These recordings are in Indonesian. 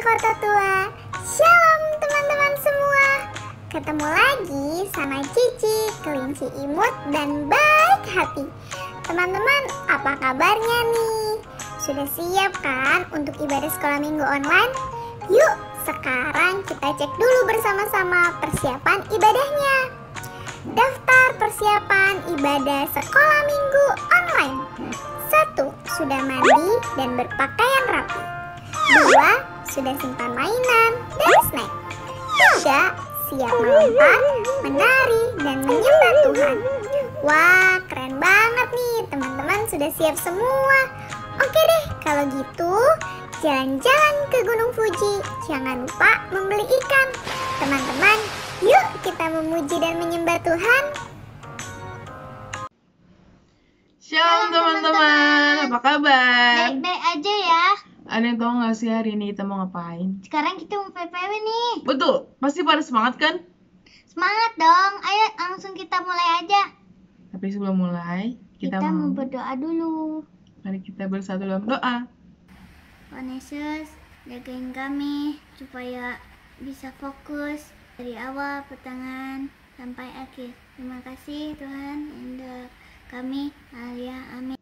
foto tua. Shalom teman-teman semua. Ketemu lagi sama Cici, kelinci imut dan baik hati. Teman-teman, apa kabarnya nih? Sudah siap kan untuk ibadah sekolah minggu online? Yuk, sekarang kita cek dulu bersama-sama persiapan ibadahnya. Daftar persiapan ibadah sekolah minggu online. 1. Sudah mandi dan berpakaian rapi. 2. Sudah simpan mainan dan snack. 3. Siap melompat, menari, dan menyembah Tuhan. Wah, keren banget nih, teman-teman sudah siap semua. Oke deh, kalau gitu jalan-jalan ke Gunung Fuji. Jangan lupa membeli ikan. Teman-teman, yuk kita memuji dan menyembah Tuhan. Shalom teman-teman, apa kabar? Baik-baik aja ya. Ada yang tahu nggak sih hari ini kita mau ngapain? Sekarang kita mau PPW nih. Betul, pasti pada semangat kan? Semangat dong, ayo langsung kita mulai aja. Tapi sebelum mulai, kita mau mau berdoa dulu. mari kita bersatu dalam doa. Tuhan Yesus, jagain kami supaya bisa fokus dari awal pertengahan sampai akhir. Terima kasih Tuhan untuk kami. Alia, amin.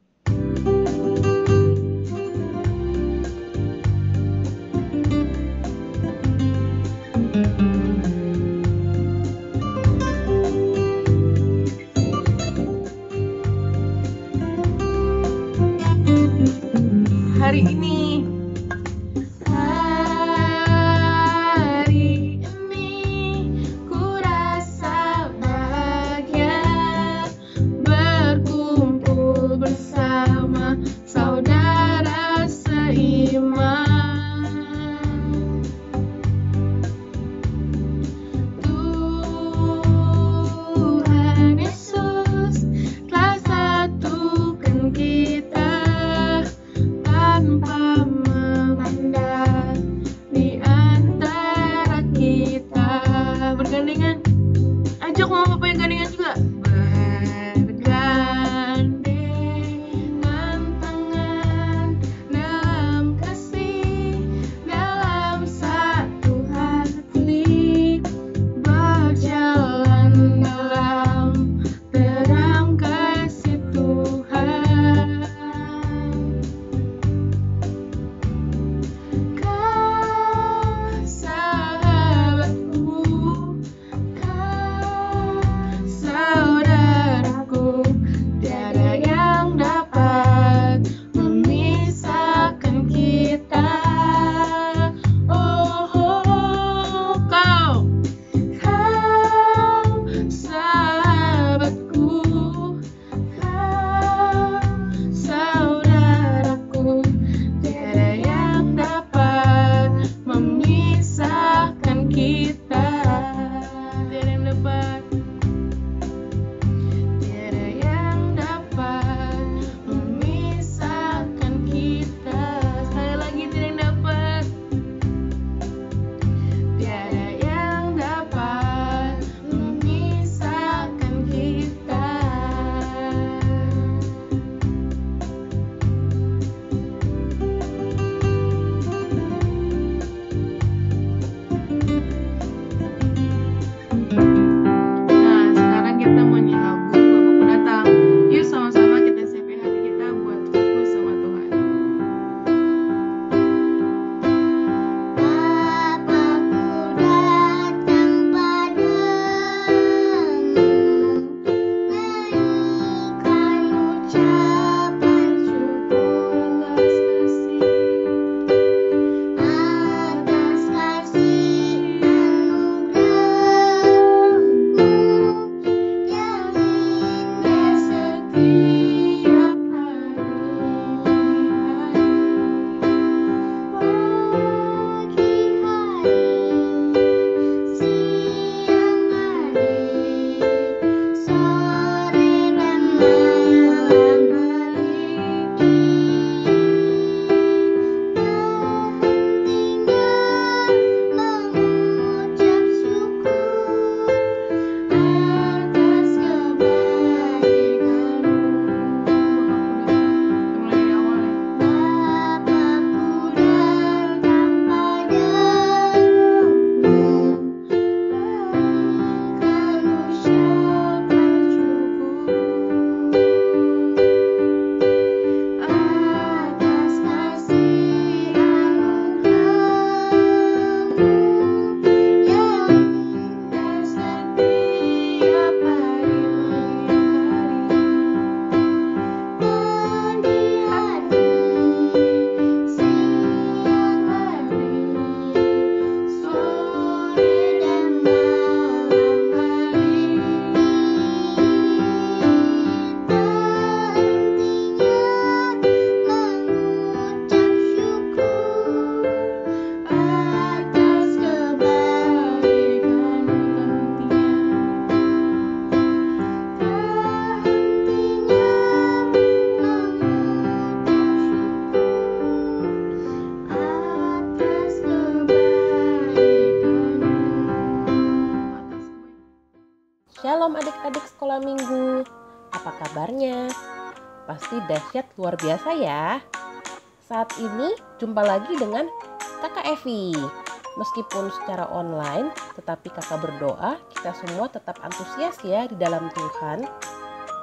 Hari ini ku rasa bahagia berkumpul bersama Shalom adik-adik sekolah minggu. Apa kabarnya? Pasti dahsyat luar biasa ya. Saat ini jumpa lagi dengan Kakak Evi. Meskipun secara online, tetapi kakak berdoa kita semua tetap antusias ya di dalam Tuhan.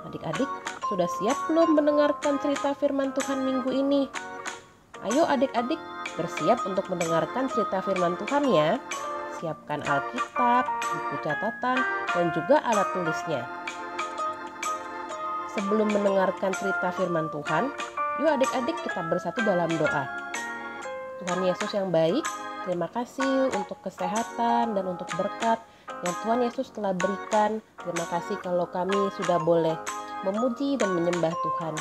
Adik-adik sudah siap belum mendengarkan cerita firman Tuhan minggu ini? Ayo adik-adik bersiap untuk mendengarkan cerita firman Tuhan ya. Siapkan Alkitab, buku catatan, dan juga alat tulisnya. Sebelum mendengarkan cerita firman Tuhan, yuk adik-adik kita bersatu dalam doa. Tuhan Yesus yang baik, terima kasih untuk kesehatan dan untuk berkat yang Tuhan Yesus telah berikan. Terima kasih kalau kami sudah boleh memuji dan menyembah Tuhan.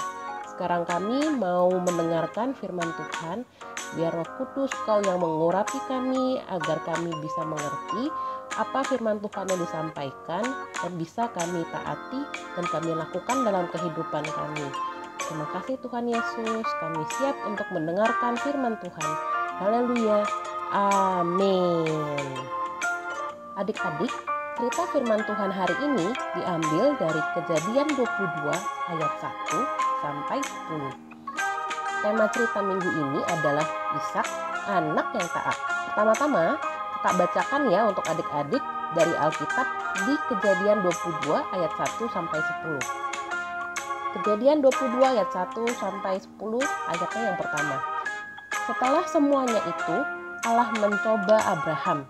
Sekarang kami mau mendengarkan firman Tuhan. Biar Roh Kudus Kau yang mengurapi kami agar kami bisa mengerti apa firman Tuhan yang disampaikan dan bisa kami taati dan kami lakukan dalam kehidupan kami. Terima kasih Tuhan Yesus, kami siap untuk mendengarkan firman Tuhan. Haleluya, amin. Adik-adik, cerita firman Tuhan hari ini diambil dari Kejadian 22 ayat 1 sampai 10. Tema cerita minggu ini adalah Ishak, anak yang taat. Pertama-tama, kakak bacakan ya untuk adik-adik dari Alkitab di Kejadian 22 ayat 1 sampai 10. Kejadian 22 ayat 1 sampai 10 ayatnya yang pertama. Setelah semuanya itu, Allah mencoba Abraham.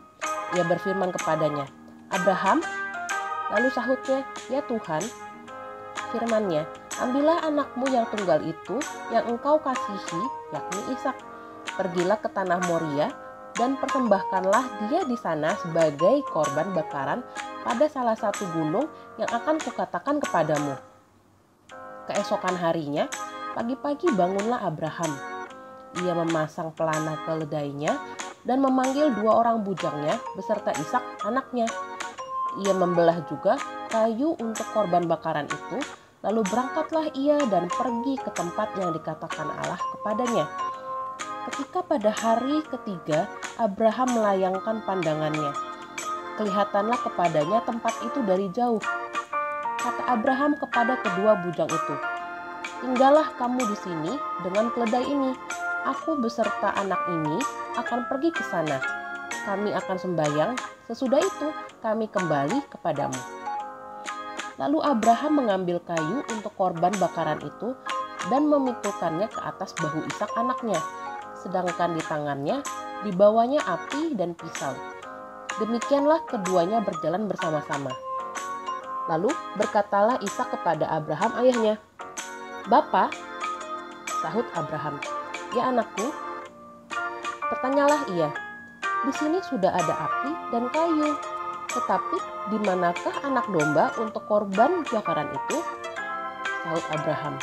Ia berfirman kepadanya, "Abraham." Lalu sahutnya, "Ya Tuhan." Firman-Nya, "Ambillah anakmu yang tunggal itu yang engkau kasihi, yakni Ishak. Pergilah ke tanah Moria dan persembahkanlah dia di sana sebagai korban bakaran pada salah satu gunung yang akan kukatakan kepadamu." Keesokan harinya, pagi-pagi bangunlah Abraham. Ia memasang pelana keledainya dan memanggil 2 orang bujangnya beserta Ishak anaknya. Ia membelah juga kayu untuk korban bakaran itu. Lalu berangkatlah ia dan pergi ke tempat yang dikatakan Allah kepadanya. Ketika pada hari ketiga Abraham melayangkan pandangannya, kelihatanlah kepadanya tempat itu dari jauh. Kata Abraham kepada kedua bujang itu, "Tinggallah kamu di sini dengan keledai ini. Aku beserta anak ini akan pergi ke sana. Kami akan sembahyang, sesudah itu kami kembali kepadamu." Lalu Abraham mengambil kayu untuk korban bakaran itu dan memikulkannya ke atas bahu Ishak anaknya. Sedangkan di tangannya dibawanya api dan pisau. Demikianlah keduanya berjalan bersama-sama. Lalu berkatalah Ishak kepada Abraham ayahnya, "Bapa," sahut Abraham. "Ya anakku." Bertanyalah ia, "Di sini sudah ada api dan kayu. Tetapi di manakah anak domba untuk korban bakaran itu?" Sahut Abraham,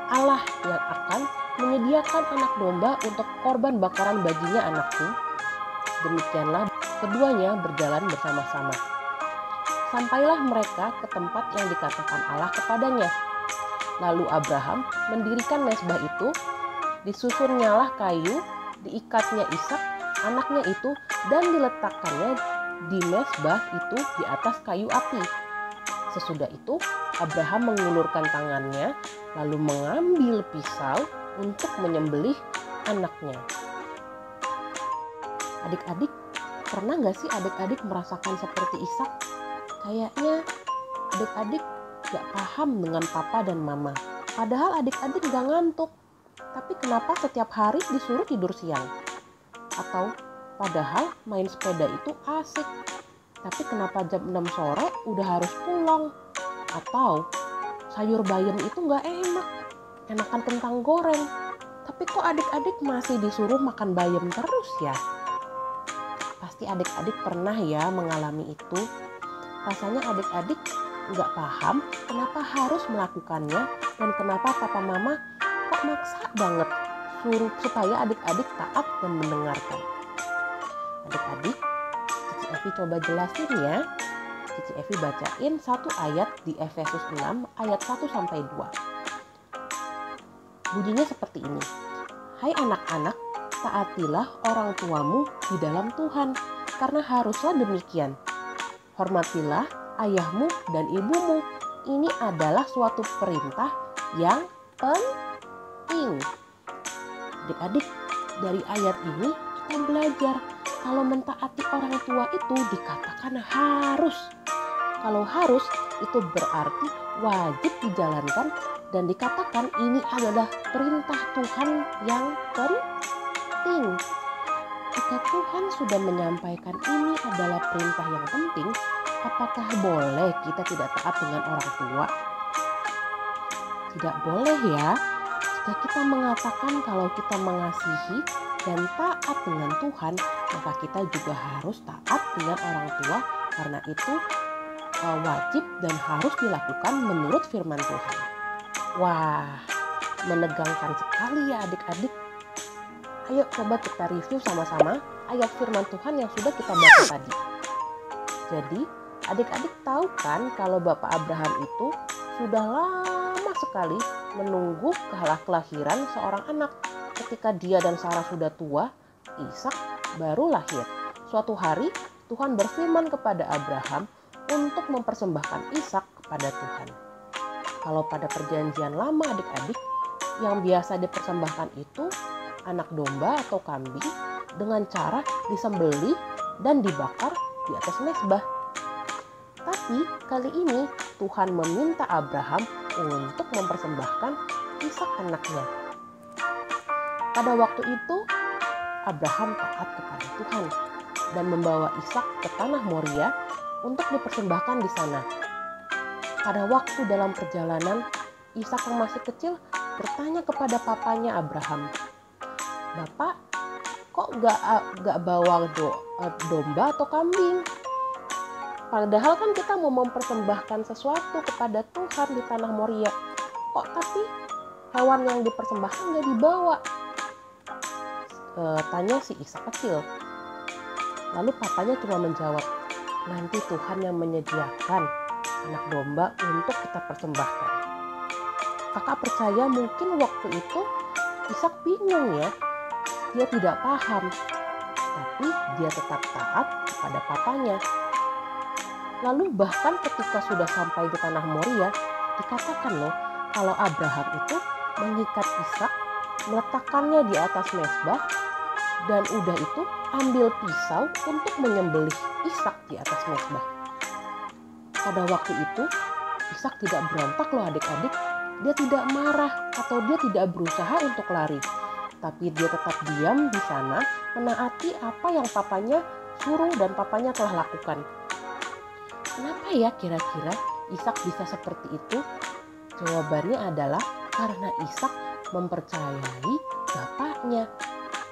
"Allah yang akan menyediakan anak domba untuk korban bakaran baginya anakku." Demikianlah keduanya berjalan bersama-sama. Sampailah mereka ke tempat yang dikatakan Allah kepadanya. Lalu Abraham mendirikan mezbah itu, disusunnyalah kayu, diikatnya Ishak anaknya itu dan diletakkannya di mezbah itu di atas kayu api. Sesudah itu Abraham mengulurkan tangannya lalu mengambil pisau untuk menyembelih anaknya. Adik-adik, pernah gak sih adik-adik merasakan seperti Ishak? Kayaknya adik-adik gak paham dengan papa dan mama. Padahal adik-adik gak ngantuk. Tapi kenapa setiap hari disuruh tidur siang? Atau padahal main sepeda itu asik, tapi kenapa jam 6 sore udah harus pulang? Atau sayur bayam itu gak enak, enakan kentang goreng, tapi kok adik-adik masih disuruh makan bayam terus ya? Pasti adik-adik pernah ya mengalami itu. Rasanya adik-adik gak paham kenapa harus melakukannya dan kenapa papa mama kok maksa banget suruh supaya adik-adik taat dan mendengarkan. Adik-adik, Cici Evi coba jelasin ya. Cici Evi bacain satu ayat di Efesus 6 ayat 1 sampai 2. Bunyinya seperti ini. "Hai anak-anak, taatilah orang tuamu di dalam Tuhan, karena haruslah demikian. Hormatilah ayahmu dan ibumu. Ini adalah suatu perintah yang penting. Adik-adik, dari ayat ini kita belajar kalau mentaati orang tua itu dikatakan harus. Kalau harus itu berarti wajib dijalankan dan dikatakan ini adalah perintah Tuhan yang penting. Jika Tuhan sudah menyampaikan ini adalah perintah yang penting, apakah boleh kita tidak taat dengan orang tua? Tidak boleh ya. Jika kita mengatakan kalau kita mengasihi dan taat dengan Tuhan, maka kita juga harus taat dengan orang tua karena itu wajib dan harus dilakukan menurut firman Tuhan. Wah, menegangkan sekali ya adik-adik. Ayo coba kita review sama-sama ayat firman Tuhan yang sudah kita baca tadi. Jadi, adik-adik tahu kan kalau Bapak Abraham itu sudah lama sekali menunggu kelahiran seorang anak. Ketika dia dan Sarah sudah tua, Ishak baru lahir. Suatu hari Tuhan berfirman kepada Abraham untuk mempersembahkan Ishak kepada Tuhan. Kalau pada perjanjian lama adik-adik, yang biasa dipersembahkan itu anak domba atau kambing dengan cara disembelih dan dibakar di atas mezbah. Tapi kali ini Tuhan meminta Abraham untuk mempersembahkan Ishak anaknya. Pada waktu itu Abraham taat kepada Tuhan dan membawa Ishak ke tanah Moria untuk dipersembahkan di sana. Pada waktu dalam perjalanan, Ishak yang masih kecil bertanya kepada papanya Abraham, "Bapak, kok gak bawa domba atau kambing? Padahal kan kita mau mempersembahkan sesuatu kepada Tuhan di tanah Moria. Kok tapi hewan yang dipersembahkan gak dibawa?" Tanya si Ishak kecil. Lalu papanya cuma menjawab, "Nanti Tuhan yang menyediakan anak domba untuk kita persembahkan." Kakak percaya mungkin waktu itu Ishak bingung ya. Dia tidak paham, tapi dia tetap taat kepada papanya. Lalu bahkan ketika sudah sampai di tanah Moria, dikatakan loh kalau Abraham itu mengikat Ishak, meletakkannya di atas mezbah, dan udah itu ambil pisau untuk menyembelih Ishak di atas mezbah. Pada waktu itu Ishak tidak berontak loh adik-adik. Dia tidak marah atau dia tidak berusaha untuk lari. Tapi dia tetap diam di sana menaati apa yang papanya suruh dan papanya telah lakukan. Kenapa ya kira-kira Ishak bisa seperti itu? Jawabannya adalah karena Ishak mempercayai bapaknya.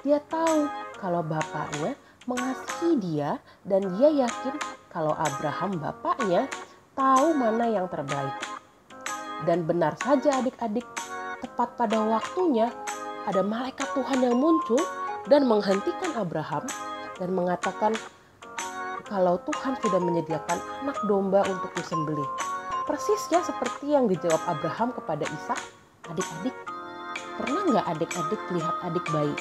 Dia tahu kalau bapaknya mengasihi dia dan dia yakin kalau Abraham bapaknya tahu mana yang terbaik. Dan benar saja adik-adik, tepat pada waktunya ada malaikat Tuhan yang muncul dan menghentikan Abraham dan mengatakan kalau Tuhan sudah menyediakan anak domba untuk disembelih. Persis ya seperti yang dijawab Abraham kepada Ishak. Adik-adik, pernah nggak adik-adik lihat adik bayi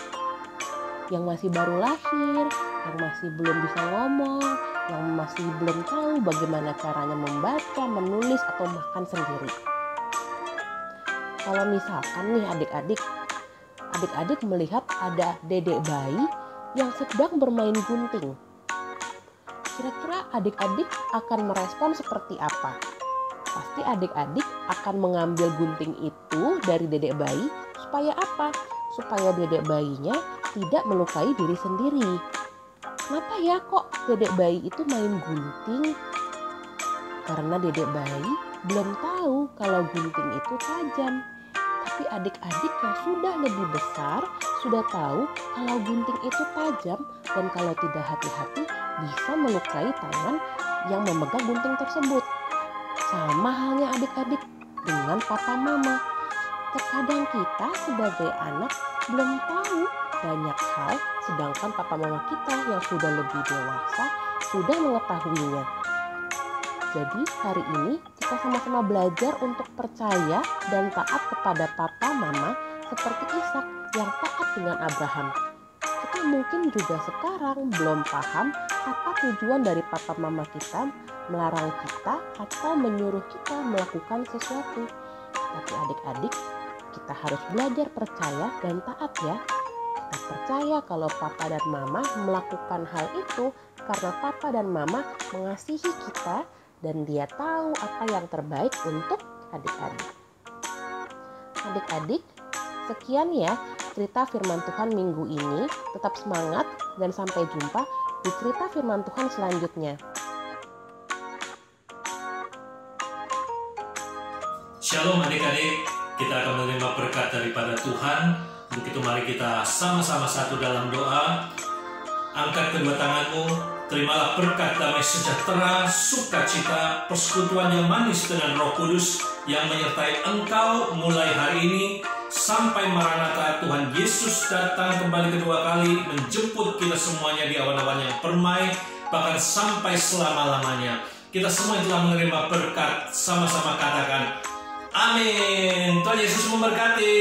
yang masih baru lahir, yang masih belum bisa ngomong, yang masih belum tahu bagaimana caranya membaca, menulis, atau makan sendiri? Kalau misalkan nih adik-adik melihat ada dedek bayi yang sedang bermain gunting. Kira-kira adik-adik akan merespon seperti apa? Pasti adik-adik akan mengambil gunting itu dari dedek bayi supaya apa? Supaya dedek bayinya tidak melukai diri sendiri. Kenapa ya kok dedek bayi itu main gunting? Karena dedek bayi belum tahu kalau gunting itu tajam. Tapi adik-adik yang sudah lebih besar sudah tahu kalau gunting itu tajam dan kalau tidak hati-hati bisa melukai tangan yang memegang gunting tersebut. Sama halnya adik-adik dengan papa mama. Terkadang kita sebagai anak belum tahu banyak hal, sedangkan papa mama kita yang sudah lebih dewasa sudah mengetahuinya. Jadi hari ini kita sama-sama belajar untuk percaya dan taat kepada papa mama seperti Ishak yang taat dengan Abraham. Kita kita mungkin juga sekarang belum paham apa tujuan dari papa mama kita melarang kita atau menyuruh kita melakukan sesuatu. Tapi adik-adik, kita harus belajar percaya dan taat ya. Kita percaya kalau papa dan mama melakukan hal itu karena papa dan mama mengasihi kita dan dia tahu apa yang terbaik untuk adik-adik. Adik-adik, sekian ya cerita firman Tuhan minggu ini. Tetap semangat dan sampai jumpa di cerita firman Tuhan selanjutnya. Shalom adik-adik, kita akan menerima berkat daripada Tuhan. Untuk itu mari kita sama-sama satu dalam doa. Angkat kedua tanganmu, terimalah berkat damai sejahtera, sukacita, persekutuan yang manis dengan Roh Kudus yang menyertai engkau mulai hari ini sampai Maranatha Tuhan Yesus datang kembali kedua kali menjemput kita semuanya di awan-awan yang permai, bahkan sampai selama-lamanya. Kita semua yang telah menerima berkat sama-sama katakan amin. Tuhan Yesus memberkati.